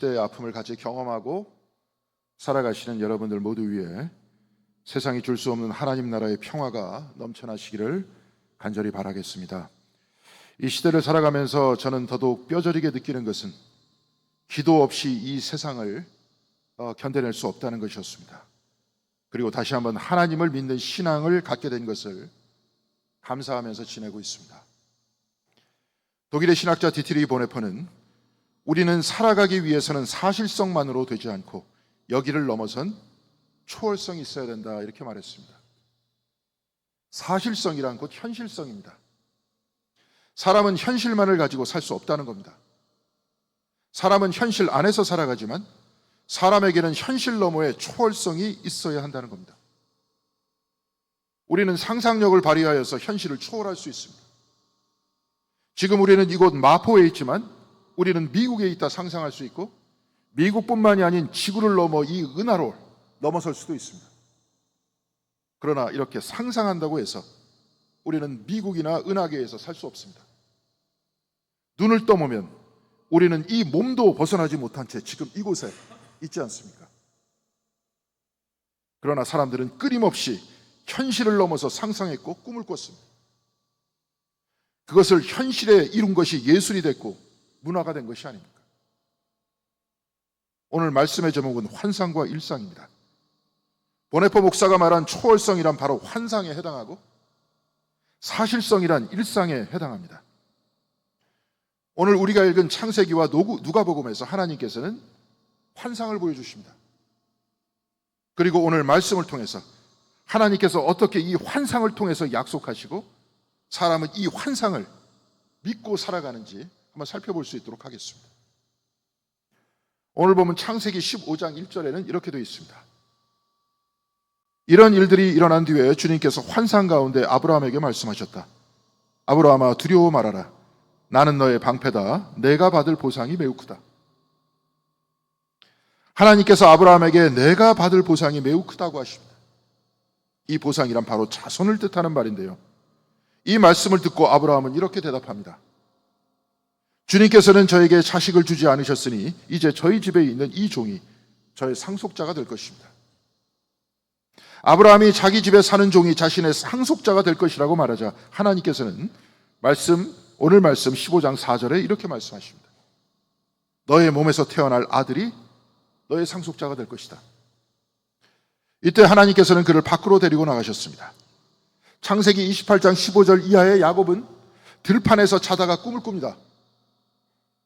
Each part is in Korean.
시대의 아픔을 같이 경험하고 살아가시는 여러분들 모두 위해 세상이 줄 수 없는 하나님 나라의 평화가 넘쳐나시기를 간절히 바라겠습니다. 이 시대를 살아가면서 저는 더더욱 뼈저리게 느끼는 것은 기도 없이 이 세상을 견뎌낼 수 없다는 것이었습니다. 그리고 다시 한번 하나님을 믿는 신앙을 갖게 된 것을 감사하면서 지내고 있습니다. 독일의 신학자 디트리히 보네퍼는 우리는 살아가기 위해서는 사실성만으로 되지 않고 여기를 넘어선 초월성이 있어야 된다, 이렇게 말했습니다. 사실성이란 곧 현실성입니다. 사람은 현실만을 가지고 살 수 없다는 겁니다. 사람은 현실 안에서 살아가지만 사람에게는 현실 너머의 초월성이 있어야 한다는 겁니다. 우리는 상상력을 발휘하여서 현실을 초월할 수 있습니다. 지금 우리는 이곳 마포에 있지만 우리는 미국에 있다 상상할 수 있고, 미국뿐만이 아닌 지구를 넘어 이 은하로 넘어설 수도 있습니다. 그러나 이렇게 상상한다고 해서 우리는 미국이나 은하계에서 살 수 없습니다. 눈을 떠보면 우리는 이 몸도 벗어나지 못한 채 지금 이곳에 있지 않습니까? 그러나 사람들은 끊임없이 현실을 넘어서 상상했고 꿈을 꿨습니다. 그것을 현실에 이룬 것이 예술이 됐고 문화가 된 것이 아닙니까? 오늘 말씀의 제목은 환상과 일상입니다. 보네퍼 목사가 말한 초월성이란 바로 환상에 해당하고 사실성이란 일상에 해당합니다. 오늘 우리가 읽은 창세기와 누가복음에서 하나님께서는 환상을 보여주십니다. 그리고 오늘 말씀을 통해서 하나님께서 어떻게 이 환상을 통해서 약속하시고 사람은 이 환상을 믿고 살아가는지 한번 살펴볼 수 있도록 하겠습니다. 오늘 보면 창세기 15장 1절에는 이렇게 되어 있습니다. 이런 일들이 일어난 뒤에 주님께서 환상 가운데 아브라함에게 말씀하셨다. 아브라함아, 두려워 말아라. 나는 너의 방패다. 내가 받을 보상이 매우 크다. 하나님께서 아브라함에게 내가 받을 보상이 매우 크다고 하십니다. 이 보상이란 바로 자손을 뜻하는 말인데요, 이 말씀을 듣고 아브라함은 이렇게 대답합니다. 주님께서는 저에게 자식을 주지 않으셨으니 이제 저희 집에 있는 이 종이 저의 상속자가 될 것입니다. 아브라함이 자기 집에 사는 종이 자신의 상속자가 될 것이라고 말하자 하나님께서는 오늘 말씀 15장 4절에 이렇게 말씀하십니다. 너의 몸에서 태어날 아들이 너의 상속자가 될 것이다. 이때 하나님께서는 그를 밖으로 데리고 나가셨습니다. 창세기 28장 15절 이하의 야곱은 들판에서 자다가 꿈을 꿉니다.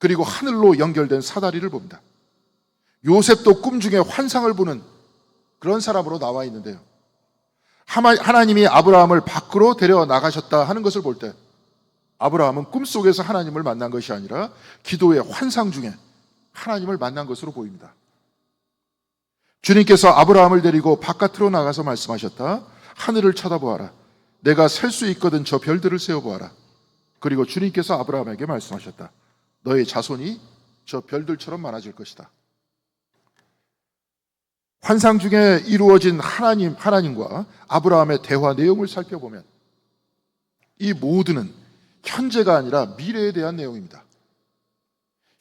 그리고 하늘로 연결된 사다리를 봅니다. 요셉도 꿈 중에 환상을 보는 그런 사람으로 나와 있는데요, 하나님이 아브라함을 밖으로 데려 나가셨다 하는 것을 볼 때 아브라함은 꿈속에서 하나님을 만난 것이 아니라 기도의 환상 중에 하나님을 만난 것으로 보입니다. 주님께서 아브라함을 데리고 바깥으로 나가서 말씀하셨다. 하늘을 쳐다보아라. 내가 셀 수 있거든 저 별들을 세어보아라. 그리고 주님께서 아브라함에게 말씀하셨다. 너의 자손이 저 별들처럼 많아질 것이다. 환상 중에 이루어진 하나님과 아브라함의 대화 내용을 살펴보면 이 모두는 현재가 아니라 미래에 대한 내용입니다.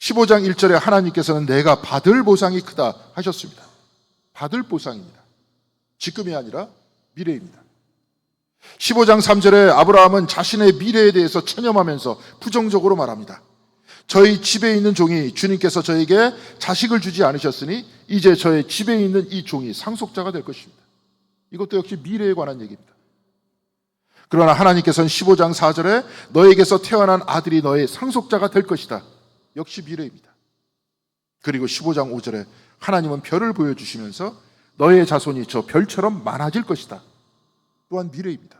15장 1절에 하나님께서는 내가 받을 보상이 크다 하셨습니다. 받을 보상입니다. 지금이 아니라 미래입니다. 15장 3절에 아브라함은 자신의 미래에 대해서 체념하면서 부정적으로 말합니다. 저희 집에 있는 종이 주님께서 저에게 자식을 주지 않으셨으니 이제 저의 집에 있는 이 종이 상속자가 될 것입니다. 이것도 역시 미래에 관한 얘기입니다. 그러나 하나님께서는 15장 4절에 너에게서 태어난 아들이 너의 상속자가 될 것이다. 역시 미래입니다. 그리고 15장 5절에 하나님은 별을 보여주시면서 너의 자손이 저 별처럼 많아질 것이다. 또한 미래입니다.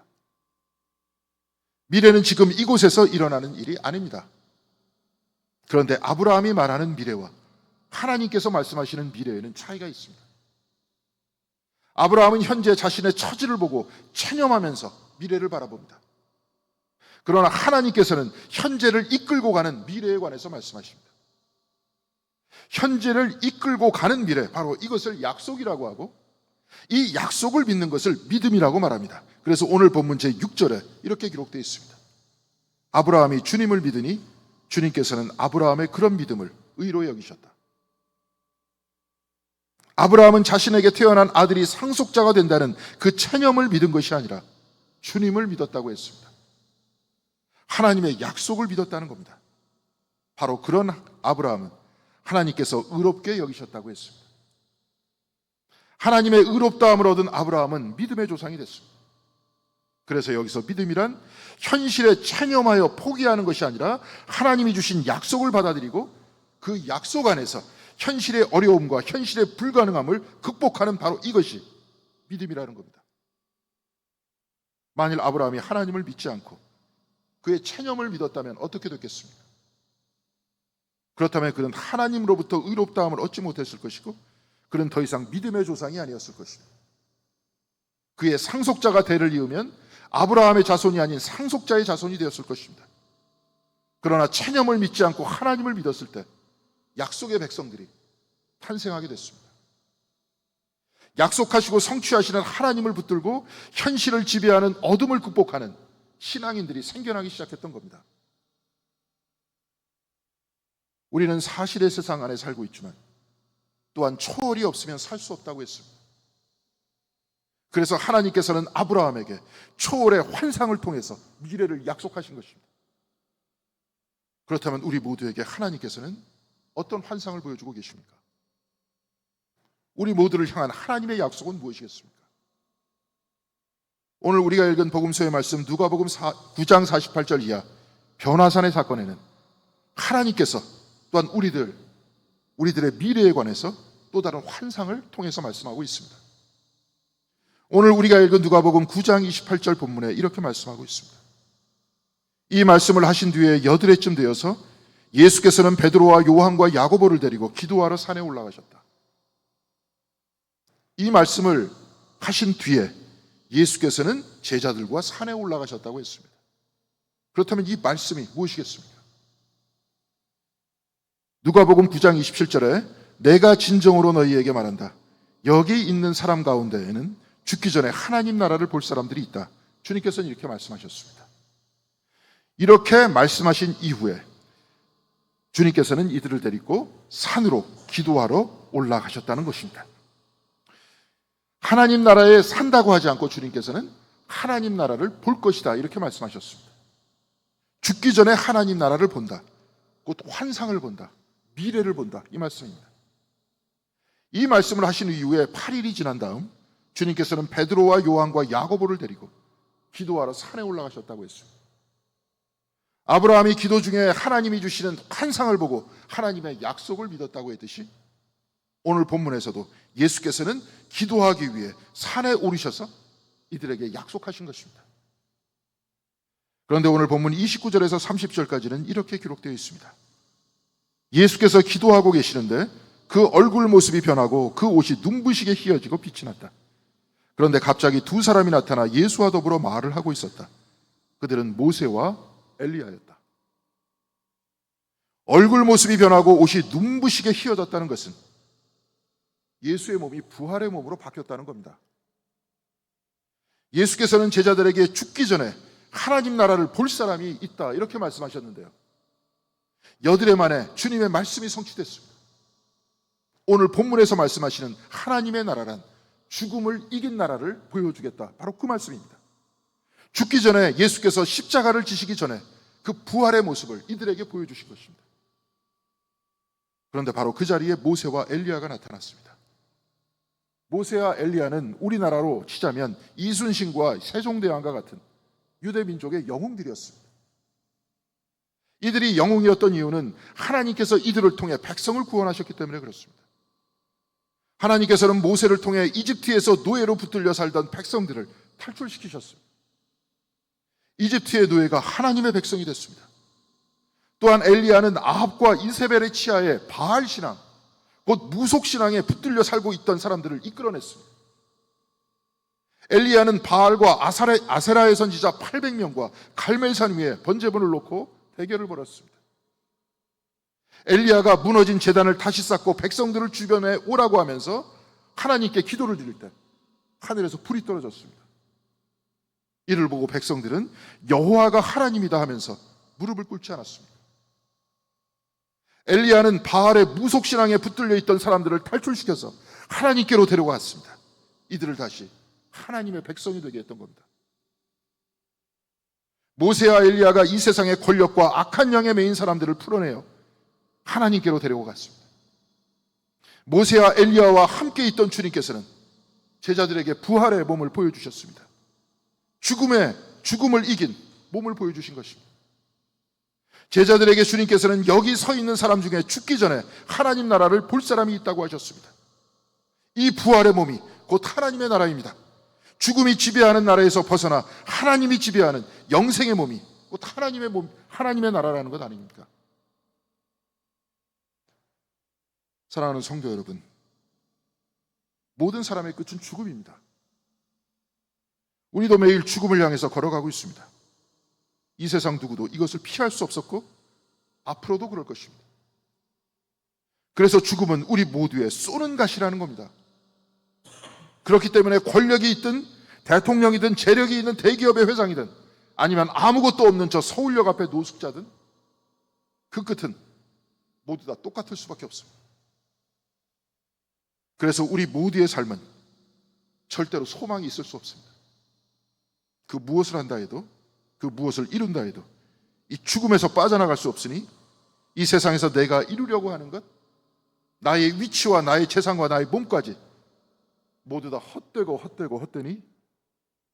미래는 지금 이곳에서 일어나는 일이 아닙니다. 그런데 아브라함이 말하는 미래와 하나님께서 말씀하시는 미래에는 차이가 있습니다. 아브라함은 현재 자신의 처지를 보고 체념하면서 미래를 바라봅니다. 그러나 하나님께서는 현재를 이끌고 가는 미래에 관해서 말씀하십니다. 현재를 이끌고 가는 미래, 바로 이것을 약속이라고 하고 이 약속을 믿는 것을 믿음이라고 말합니다. 그래서 오늘 본문 제6절에 이렇게 기록되어 있습니다. 아브라함이 주님을 믿으니 주님께서는 아브라함의 그런 믿음을 의로 여기셨다. 아브라함은 자신에게 태어난 아들이 상속자가 된다는 그 체념을 믿은 것이 아니라 주님을 믿었다고 했습니다. 하나님의 약속을 믿었다는 겁니다. 바로 그런 아브라함은 하나님께서 의롭게 여기셨다고 했습니다. 하나님의 의롭다함을 얻은 아브라함은 믿음의 조상이 됐습니다. 그래서 여기서 믿음이란 현실에 체념하여 포기하는 것이 아니라 하나님이 주신 약속을 받아들이고 그 약속 안에서 현실의 어려움과 현실의 불가능함을 극복하는 바로 이것이 믿음이라는 겁니다. 만일 아브라함이 하나님을 믿지 않고 그의 체념을 믿었다면 어떻게 됐겠습니까? 그렇다면 그는 하나님으로부터 의롭다함을 얻지 못했을 것이고 그는 더 이상 믿음의 조상이 아니었을 것입니다. 그의 상속자가 대를 이으면 아브라함의 자손이 아닌 상속자의 자손이 되었을 것입니다. 그러나 체념을 믿지 않고 하나님을 믿었을 때 약속의 백성들이 탄생하게 됐습니다. 약속하시고 성취하시는 하나님을 붙들고 현실을 지배하는 어둠을 극복하는 신앙인들이 생겨나기 시작했던 겁니다. 우리는 사실의 세상 안에 살고 있지만 또한 초월이 없으면 살 수 없다고 했습니다. 그래서 하나님께서는 아브라함에게 초월의 환상을 통해서 미래를 약속하신 것입니다. 그렇다면 우리 모두에게 하나님께서는 어떤 환상을 보여주고 계십니까? 우리 모두를 향한 하나님의 약속은 무엇이겠습니까? 오늘 우리가 읽은 복음서의 말씀 누가복음 9장 48절 이하 변화산의 사건에는 하나님께서 또한 우리들의 미래에 관해서 또 다른 환상을 통해서 말씀하고 있습니다. 오늘 우리가 읽은 누가복음 9장 28절 본문에 이렇게 말씀하고 있습니다. 이 말씀을 하신 뒤에 여드레쯤 되어서 예수께서는 베드로와 요한과 야고보를 데리고 기도하러 산에 올라가셨다. 이 말씀을 하신 뒤에 예수께서는 제자들과 산에 올라가셨다고 했습니다. 그렇다면 이 말씀이 무엇이겠습니까? 누가복음 9장 27절에 내가 진정으로 너희에게 말한다. 여기 있는 사람 가운데에는 죽기 전에 하나님 나라를 볼 사람들이 있다. 주님께서는 이렇게 말씀하셨습니다. 이렇게 말씀하신 이후에 주님께서는 이들을 데리고 산으로 기도하러 올라가셨다는 것입니다. 하나님 나라에 산다고 하지 않고 주님께서는 하나님 나라를 볼 것이다 이렇게 말씀하셨습니다. 죽기 전에 하나님 나라를 본다. 곧 환상을 본다. 미래를 본다. 이 말씀입니다. 이 말씀을 하신 이후에 8일이 지난 다음 주님께서는 베드로와 요한과 야고보를 데리고 기도하러 산에 올라가셨다고 했습니다. 아브라함이 기도 중에 하나님이 주시는 환상을 보고 하나님의 약속을 믿었다고 했듯이 오늘 본문에서도 예수께서는 기도하기 위해 산에 오르셔서 이들에게 약속하신 것입니다. 그런데 오늘 본문 29절에서 30절까지는 이렇게 기록되어 있습니다. 예수께서 기도하고 계시는데 그 얼굴 모습이 변하고 그 옷이 눈부시게 휘어지고 빛이 났다. 그런데 갑자기 두 사람이 나타나 예수와 더불어 말을 하고 있었다. 그들은 모세와 엘리야였다. 얼굴 모습이 변하고 옷이 눈부시게 휘어졌다는 것은 예수의 몸이 부활의 몸으로 바뀌었다는 겁니다. 예수께서는 제자들에게 죽기 전에 하나님 나라를 볼 사람이 있다 이렇게 말씀하셨는데요. 여드레 만에 주님의 말씀이 성취됐습니다. 오늘 본문에서 말씀하시는 하나님의 나라란 죽음을 이긴 나라를 보여주겠다. 바로 그 말씀입니다. 죽기 전에 예수께서 십자가를 지시기 전에 그 부활의 모습을 이들에게 보여주신 것입니다. 그런데 바로 그 자리에 모세와 엘리야가 나타났습니다. 모세와 엘리야는 우리나라로 치자면 이순신과 세종대왕과 같은 유대민족의 영웅들이었습니다. 이들이 영웅이었던 이유는 하나님께서 이들을 통해 백성을 구원하셨기 때문에 그렇습니다. 하나님께서는 모세를 통해 이집트에서 노예로 붙들려 살던 백성들을 탈출시키셨습니다. 이집트의 노예가 하나님의 백성이 됐습니다. 또한 엘리야는 아합과 이세벨의 치하에 바알 신앙, 곧 무속 신앙에 붙들려 살고 있던 사람들을 이끌어냈습니다. 엘리야는 바알과 아세라의 선지자 800명과 갈멜산 위에 번제물을 놓고 대결을 벌였습니다. 엘리야가 무너진 제단을 다시 쌓고 백성들을 주변에 오라고 하면서 하나님께 기도를 드릴 때 하늘에서 불이 떨어졌습니다. 이를 보고 백성들은 여호와가 하나님이다 하면서 무릎을 꿇지 않았습니다. 엘리야는 바알의 무속신앙에 붙들려 있던 사람들을 탈출시켜서 하나님께로 데려갔습니다. 이들을 다시 하나님의 백성이 되게 했던 겁니다. 모세와 엘리야가 이 세상의 권력과 악한 영에 매인 사람들을 풀어내어 하나님께로 데리고 갔습니다. 모세와 엘리야와 함께 있던 주님께서는 제자들에게 부활의 몸을 보여주셨습니다. 죽음을 이긴 몸을 보여주신 것입니다. 제자들에게 주님께서는 여기 서 있는 사람 중에 죽기 전에 하나님 나라를 볼 사람이 있다고 하셨습니다. 이 부활의 몸이 곧 하나님의 나라입니다. 죽음이 지배하는 나라에서 벗어나 하나님이 지배하는 영생의 몸이 곧 하나님의 몸, 하나님의 나라라는 것 아닙니까? 사랑하는 성도 여러분, 모든 사람의 끝은 죽음입니다. 우리도 매일 죽음을 향해서 걸어가고 있습니다. 이 세상 누구도 이것을 피할 수 없었고 앞으로도 그럴 것입니다. 그래서 죽음은 우리 모두의 쏘는 가시라는 겁니다. 그렇기 때문에 권력이 있든 대통령이든 재력이 있는 대기업의 회장이든 아니면 아무것도 없는 저 서울역 앞에 노숙자든 그 끝은 모두 다 똑같을 수밖에 없습니다. 그래서 우리 모두의 삶은 절대로 소망이 있을 수 없습니다. 그 무엇을 한다 해도, 그 무엇을 이룬다 해도 이 죽음에서 빠져나갈 수 없으니 이 세상에서 내가 이루려고 하는 것, 나의 위치와 나의 재산과 나의 몸까지 모두 다 헛되니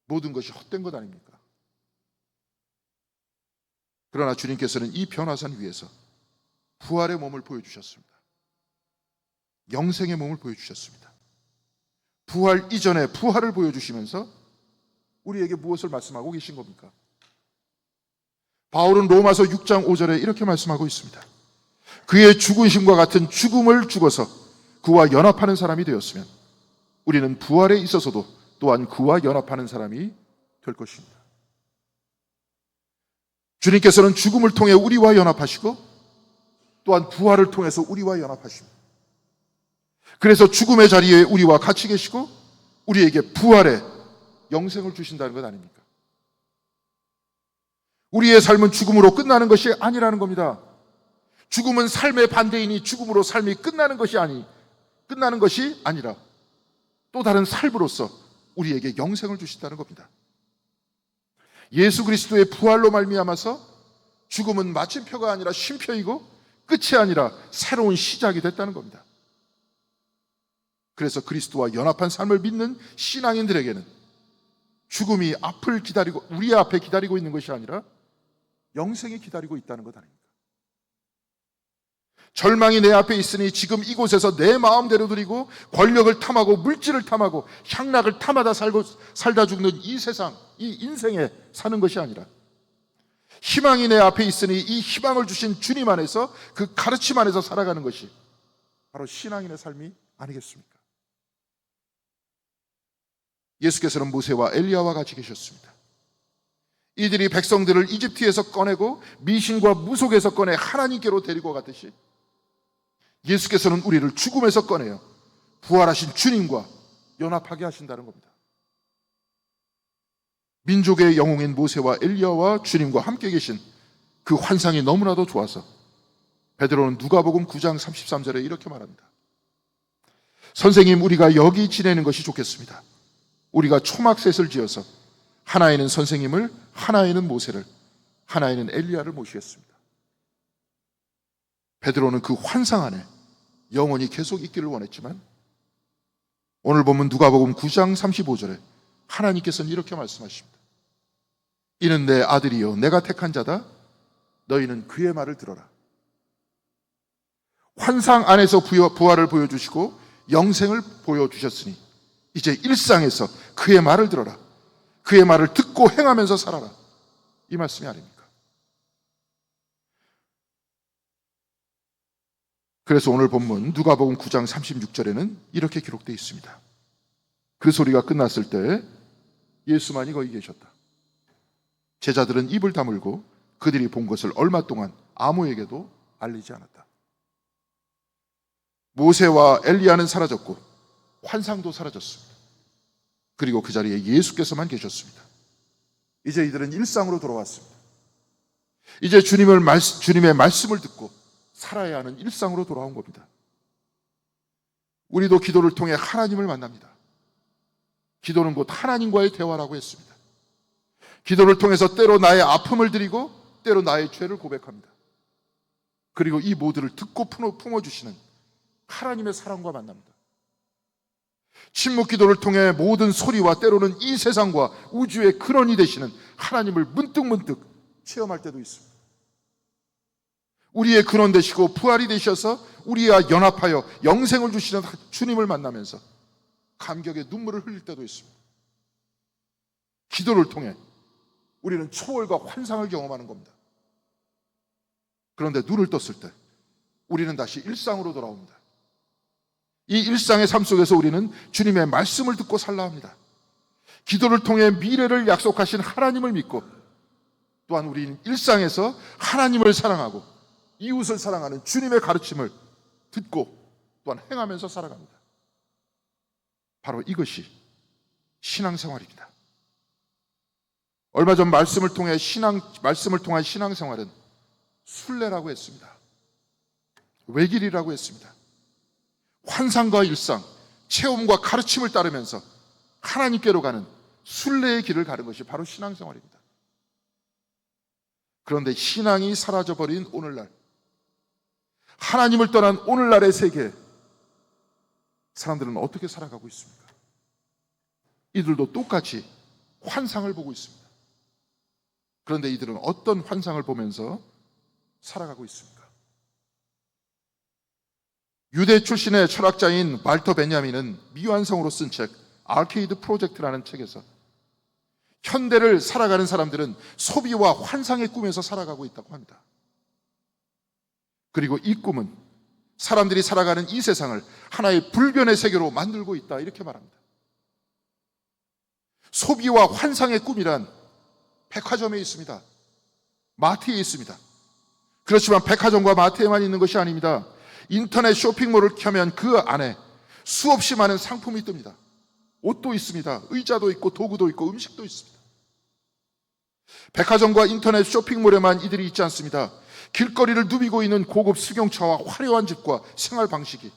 모든 것이 헛된 것 아닙니까? 그러나 주님께서는 이 변화산 위에서 부활의 몸을 보여주셨습니다. 영생의 몸을 보여주셨습니다. 부활 이전에 부활을 보여주시면서 우리에게 무엇을 말씀하고 계신 겁니까? 바울은 로마서 6장 5절에 이렇게 말씀하고 있습니다. 그의 죽으심과 같은 죽음을 죽어서 그와 연합하는 사람이 되었으면 우리는 부활에 있어서도 또한 그와 연합하는 사람이 될 것입니다. 주님께서는 죽음을 통해 우리와 연합하시고 또한 부활을 통해서 우리와 연합하십니다. 그래서 죽음의 자리에 우리와 같이 계시고 우리에게 부활의 영생을 주신다는 것 아닙니까? 우리의 삶은 죽음으로 끝나는 것이 아니라는 겁니다. 죽음은 삶의 반대이니 죽음으로 삶이 끝나는 것이 아니라 또 다른 삶으로서 우리에게 영생을 주신다는 겁니다. 예수 그리스도의 부활로 말미암아서 죽음은 마침표가 아니라 쉼표이고 끝이 아니라 새로운 시작이 됐다는 겁니다. 그래서 그리스도와 연합한 삶을 믿는 신앙인들에게는 죽음이 우리 앞에 기다리고 있는 것이 아니라 영생이 기다리고 있다는 것 아닙니까? 절망이 내 앞에 있으니 지금 이곳에서 내 마음대로 누리고 권력을 탐하고 물질을 탐하고 향락을 탐하다 살다 죽는 이 세상, 이 인생에 사는 것이 아니라 희망이 내 앞에 있으니 이 희망을 주신 주님 안에서 그 가르침 안에서 살아가는 것이 바로 신앙인의 삶이 아니겠습니까? 예수께서는 모세와 엘리야와 같이 계셨습니다. 이들이 백성들을 이집트에서 꺼내고 미신과 무속에서 꺼내 하나님께로 데리고 가듯이 예수께서는 우리를 죽음에서 꺼내어 부활하신 주님과 연합하게 하신다는 겁니다. 민족의 영웅인 모세와 엘리야와 주님과 함께 계신 그 환상이 너무나도 좋아서 베드로는 누가복음 9장 33절에 이렇게 말합니다. 선생님, 우리가 여기 지내는 것이 좋겠습니다. 우리가 초막셋을 지어서 하나에는 선생님을, 하나에는 모세를, 하나에는 엘리야를 모시겠습니다. 베드로는 그 환상 안에 영원히 계속 있기를 원했지만 오늘 보면 누가복음 9장 35절에 하나님께서는 이렇게 말씀하십니다. 이는 내 아들이요 내가 택한 자다. 너희는 그의 말을 들어라. 환상 안에서 부활을 보여주시고 영생을 보여주셨으니 이제 일상에서 그의 말을 들어라. 그의 말을 듣고 행하면서 살아라. 이 말씀이 아닙니까? 그래서 오늘 본문 누가복음 9장 36절에는 이렇게 기록되어 있습니다. 그 소리가 끝났을 때 예수만이 거기 계셨다. 제자들은 입을 다물고 그들이 본 것을 얼마 동안 아무에게도 알리지 않았다. 모세와 엘리야는 사라졌고 환상도 사라졌습니다. 그리고 그 자리에 예수께서만 계셨습니다. 이제 이들은 일상으로 돌아왔습니다. 이제 주님의 말씀을 듣고 살아야 하는 일상으로 돌아온 겁니다. 우리도 기도를 통해 하나님을 만납니다. 기도는 곧 하나님과의 대화라고 했습니다. 기도를 통해서 때로 나의 아픔을 드리고 때로 나의 죄를 고백합니다. 그리고 이 모두를 듣고 품어주시는 하나님의 사랑과 만납니다. 침묵 기도를 통해 모든 소리와 때로는 이 세상과 우주의 근원이 되시는 하나님을 문득문득 체험할 때도 있습니다. 우리의 근원 되시고 부활이 되셔서 우리와 연합하여 영생을 주시는 주님을 만나면서 감격의 눈물을 흘릴 때도 있습니다. 기도를 통해 우리는 초월과 환상을 경험하는 겁니다. 그런데 눈을 떴을 때 우리는 다시 일상으로 돌아옵니다. 이 일상의 삶 속에서 우리는 주님의 말씀을 듣고 살라 합니다. 기도를 통해 미래를 약속하신 하나님을 믿고 또한 우리는 일상에서 하나님을 사랑하고 이웃을 사랑하는 주님의 가르침을 듣고 또한 행하면서 살아갑니다. 바로 이것이 신앙생활입니다. 얼마 전 말씀을 통한 신앙생활은 순례라고 했습니다. 외길이라고 했습니다. 환상과 일상, 체험과 가르침을 따르면서 하나님께로 가는 순례의 길을 가는 것이 바로 신앙생활입니다. 그런데 신앙이 사라져버린 오늘날, 하나님을 떠난 오늘날의 세계, 사람들은 어떻게 살아가고 있습니까? 이들도 똑같이 환상을 보고 있습니다. 그런데 이들은 어떤 환상을 보면서 살아가고 있습니까? 유대 출신의 철학자인 발터 베냐민은 미완성으로 쓴 책 아케이드 프로젝트라는 책에서 현대를 살아가는 사람들은 소비와 환상의 꿈에서 살아가고 있다고 합니다. 그리고 이 꿈은 사람들이 살아가는 이 세상을 하나의 불변의 세계로 만들고 있다, 이렇게 말합니다. 소비와 환상의 꿈이란 백화점에 있습니다. 마트에 있습니다. 그렇지만 백화점과 마트에만 있는 것이 아닙니다. 인터넷 쇼핑몰을 켜면 그 안에 수없이 많은 상품이 뜹니다. 옷도 있습니다. 의자도 있고 도구도 있고 음식도 있습니다. 백화점과 인터넷 쇼핑몰에만 이들이 있지 않습니다. 길거리를 누비고 있는 고급 승용차와 화려한 집과 생활 방식이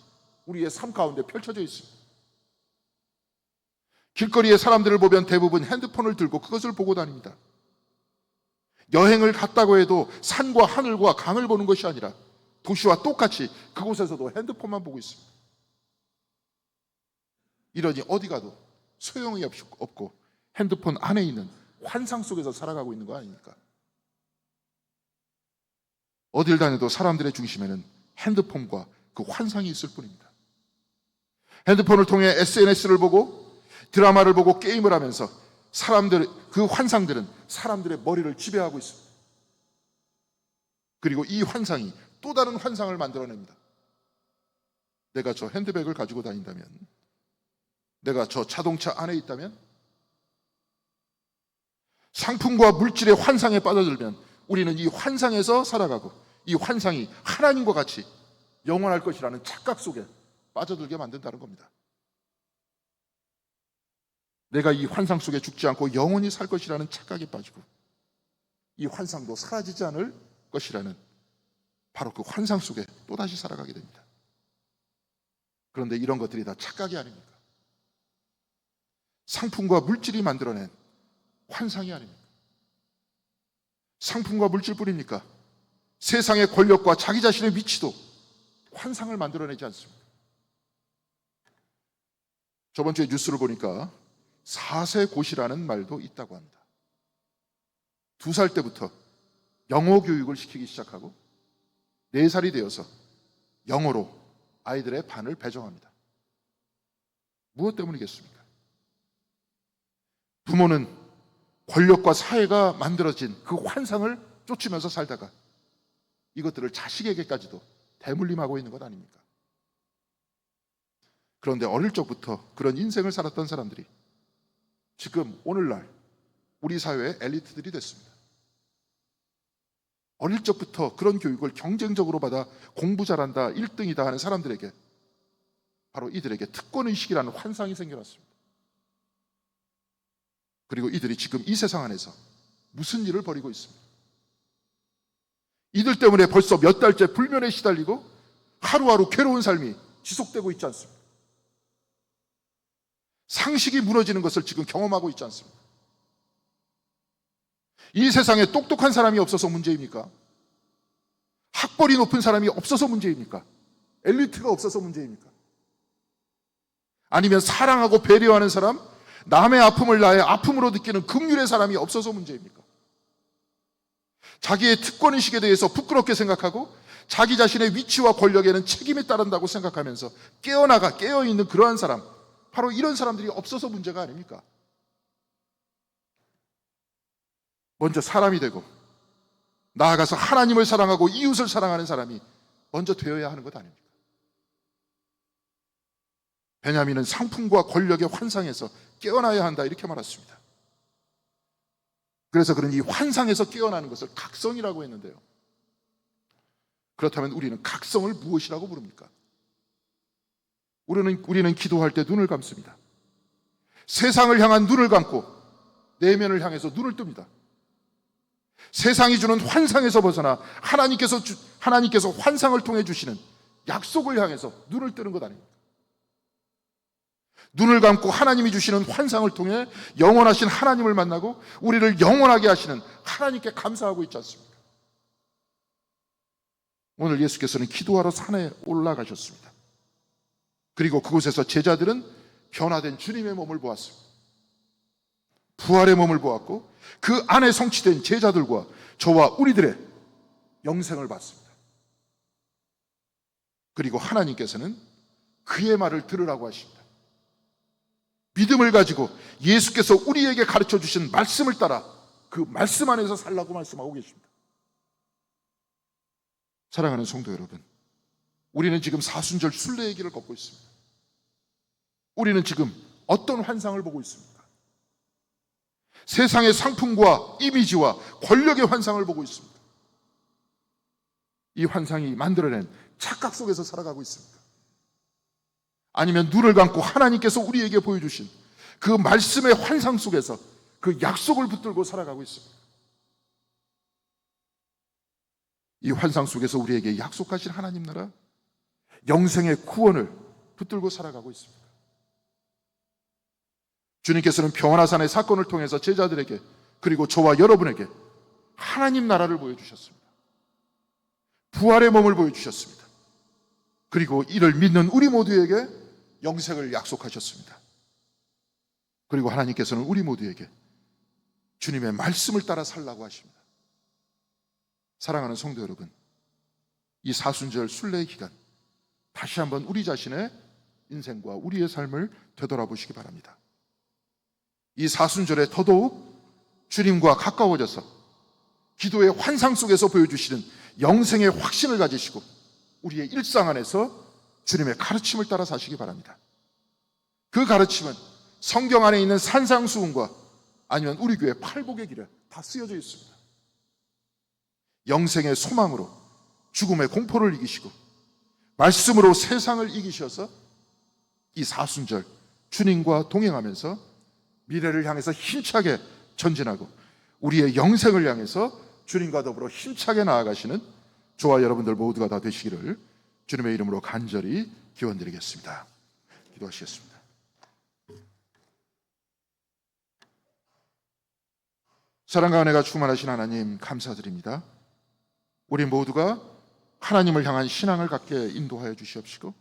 우리의 삶 가운데 펼쳐져 있습니다. 길거리의 사람들을 보면 대부분 핸드폰을 들고 그것을 보고 다닙니다. 여행을 갔다고 해도 산과 하늘과 강을 보는 것이 아니라 도시와 똑같이 그곳에서도 핸드폰만 보고 있습니다. 이러니 어디 가도 소용이 없고 핸드폰 안에 있는 환상 속에서 살아가고 있는 거 아닙니까? 어딜 다녀도 사람들의 중심에는 핸드폰과 그 환상이 있을 뿐입니다. 핸드폰을 통해 SNS를 보고 드라마를 보고 게임을 하면서 그 환상들은 사람들의 머리를 지배하고 있습니다. 그리고 이 환상이 또 다른 환상을 만들어냅니다. 내가 저 핸드백을 가지고 다닌다면, 내가 저 자동차 안에 있다면, 상품과 물질의 환상에 빠져들면 우리는 이 환상에서 살아가고 이 환상이 하나님과 같이 영원할 것이라는 착각 속에 빠져들게 만든다는 겁니다. 내가 이 환상 속에 죽지 않고 영원히 살 것이라는 착각에 빠지고 이 환상도 사라지지 않을 것이라는 바로 그 환상 속에 또다시 살아가게 됩니다. 그런데 이런 것들이 다 착각이 아닙니까? 상품과 물질이 만들어낸 환상이 아닙니까? 상품과 물질뿐입니까? 세상의 권력과 자기 자신의 위치도 환상을 만들어내지 않습니다. 저번 주에 뉴스를 보니까 사세고시라는 말도 있다고 합니다. 2살 때부터 영어 교육을 시키기 시작하고 4살이 되어서 영어로 아이들의 반을 배정합니다. 무엇 때문이겠습니까? 부모는 권력과 사회가 만들어진 그 환상을 쫓으면서 살다가 이것들을 자식에게까지도 대물림하고 있는 것 아닙니까? 그런데 어릴 적부터 그런 인생을 살았던 사람들이 지금 오늘날 우리 사회의 엘리트들이 됐습니다. 어릴 적부터 그런 교육을 경쟁적으로 받아 공부 잘한다, 1등이다 하는 사람들에게 바로 이들에게 특권의식이라는 환상이 생겨났습니다. 그리고 이들이 지금 이 세상 안에서 무슨 일을 벌이고 있습니다. 이들 때문에 벌써 몇 달째 불면에 시달리고 하루하루 괴로운 삶이 지속되고 있지 않습니까? 상식이 무너지는 것을 지금 경험하고 있지 않습니까? 이 세상에 똑똑한 사람이 없어서 문제입니까? 학벌이 높은 사람이 없어서 문제입니까? 엘리트가 없어서 문제입니까? 아니면 사랑하고 배려하는 사람, 남의 아픔을 나의 아픔으로 느끼는 긍휼의 사람이 없어서 문제입니까? 자기의 특권의식에 대해서 부끄럽게 생각하고 자기 자신의 위치와 권력에는 책임이 따른다고 생각하면서 깨어있는 그러한 사람, 바로 이런 사람들이 없어서 문제가 아닙니까? 먼저 사람이 되고 나아가서 하나님을 사랑하고 이웃을 사랑하는 사람이 먼저 되어야 하는 것 아닙니까? 베냐민은 상품과 권력의 환상에서 깨어나야 한다 이렇게 말했습니다. 그래서 그런 이 환상에서 깨어나는 것을 각성이라고 했는데요. 그렇다면 우리는 각성을 무엇이라고 부릅니까? 우리는 기도할 때 눈을 감습니다. 세상을 향한 눈을 감고 내면을 향해서 눈을 뜹니다. 세상이 주는 환상에서 벗어나 하나님께서 환상을 통해 주시는 약속을 향해서 눈을 뜨는 것 아닙니까? 눈을 감고 하나님이 주시는 환상을 통해 영원하신 하나님을 만나고 우리를 영원하게 하시는 하나님께 감사하고 있지 않습니까? 오늘 예수께서는 기도하러 산에 올라가셨습니다. 그리고 그곳에서 제자들은 변화된 주님의 몸을 보았습니다. 부활의 몸을 보았고 그 안에 성취된 제자들과 저와 우리들의 영생을 봤습니다. 그리고 하나님께서는 그의 말을 들으라고 하십니다. 믿음을 가지고 예수께서 우리에게 가르쳐 주신 말씀을 따라 그 말씀 안에서 살라고 말씀하고 계십니다. 사랑하는 성도 여러분, 우리는 지금 사순절 순례의 길을 걷고 있습니다. 우리는 지금 어떤 환상을 보고 있습니까? 세상의 상품과 이미지와 권력의 환상을 보고 있습니다. 이 환상이 만들어낸 착각 속에서 살아가고 있습니다. 아니면 눈을 감고 하나님께서 우리에게 보여주신 그 말씀의 환상 속에서 그 약속을 붙들고 살아가고 있습니다. 이 환상 속에서 우리에게 약속하신 하나님 나라, 영생의 구원을 붙들고 살아가고 있습니다. 주님께서는 변화산의 사건을 통해서 제자들에게 그리고 저와 여러분에게 하나님 나라를 보여주셨습니다. 부활의 몸을 보여주셨습니다. 그리고 이를 믿는 우리 모두에게 영생을 약속하셨습니다. 그리고 하나님께서는 우리 모두에게 주님의 말씀을 따라 살라고 하십니다. 사랑하는 성도 여러분, 이 사순절 순례의 기간 다시 한번 우리 자신의 인생과 우리의 삶을 되돌아보시기 바랍니다. 이 사순절에 더더욱 주님과 가까워져서 기도의 환상 속에서 보여주시는 영생의 확신을 가지시고 우리의 일상 안에서 주님의 가르침을 따라 사시기 바랍니다. 그 가르침은 성경 안에 있는 산상수훈과 아니면 우리 교회 팔복의 길에 다 쓰여져 있습니다. 영생의 소망으로 죽음의 공포를 이기시고 말씀으로 세상을 이기셔서 이 사순절 주님과 동행하면서 미래를 향해서 힘차게 전진하고 우리의 영생을 향해서 주님과 더불어 힘차게 나아가시는 저와 여러분들 모두가 다 되시기를 주님의 이름으로 간절히 기원드리겠습니다. 기도하시겠습니다. 사랑과 은혜가 충만하신 하나님 감사드립니다. 우리 모두가 하나님을 향한 신앙을 갖게 인도하여 주시옵시고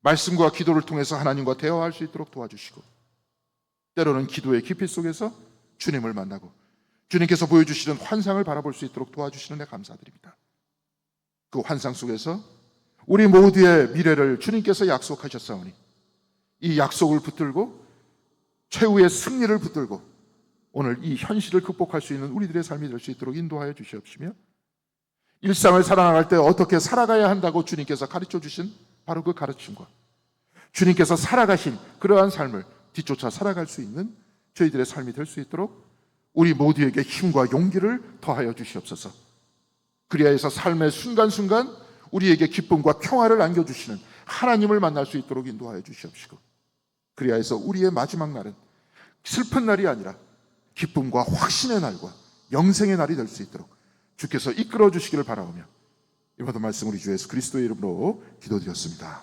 말씀과 기도를 통해서 하나님과 대화할 수 있도록 도와주시고 때로는 기도의 깊이 속에서 주님을 만나고 주님께서 보여주시는 환상을 바라볼 수 있도록 도와주시는 데 감사드립니다. 그 환상 속에서 우리 모두의 미래를 주님께서 약속하셨사오니 이 약속을 붙들고 최후의 승리를 붙들고 오늘 이 현실을 극복할 수 있는 우리들의 삶이 될 수 있도록 인도하여 주시옵시며 일상을 살아나갈 때 어떻게 살아가야 한다고 주님께서 가르쳐 주신 바로 그 가르침과 주님께서 살아가신 그러한 삶을 뒤쫓아 살아갈 수 있는 저희들의 삶이 될 수 있도록 우리 모두에게 힘과 용기를 더하여 주시옵소서. 그리하여서 삶의 순간순간 우리에게 기쁨과 평화를 안겨주시는 하나님을 만날 수 있도록 인도하여 주시옵시고 그리하여서 우리의 마지막 날은 슬픈 날이 아니라 기쁨과 확신의 날과 영생의 날이 될 수 있도록 주께서 이끌어 주시기를 바라오며 이 모든 말씀 우리 주 예수 그리스도의 이름으로 기도드렸습니다.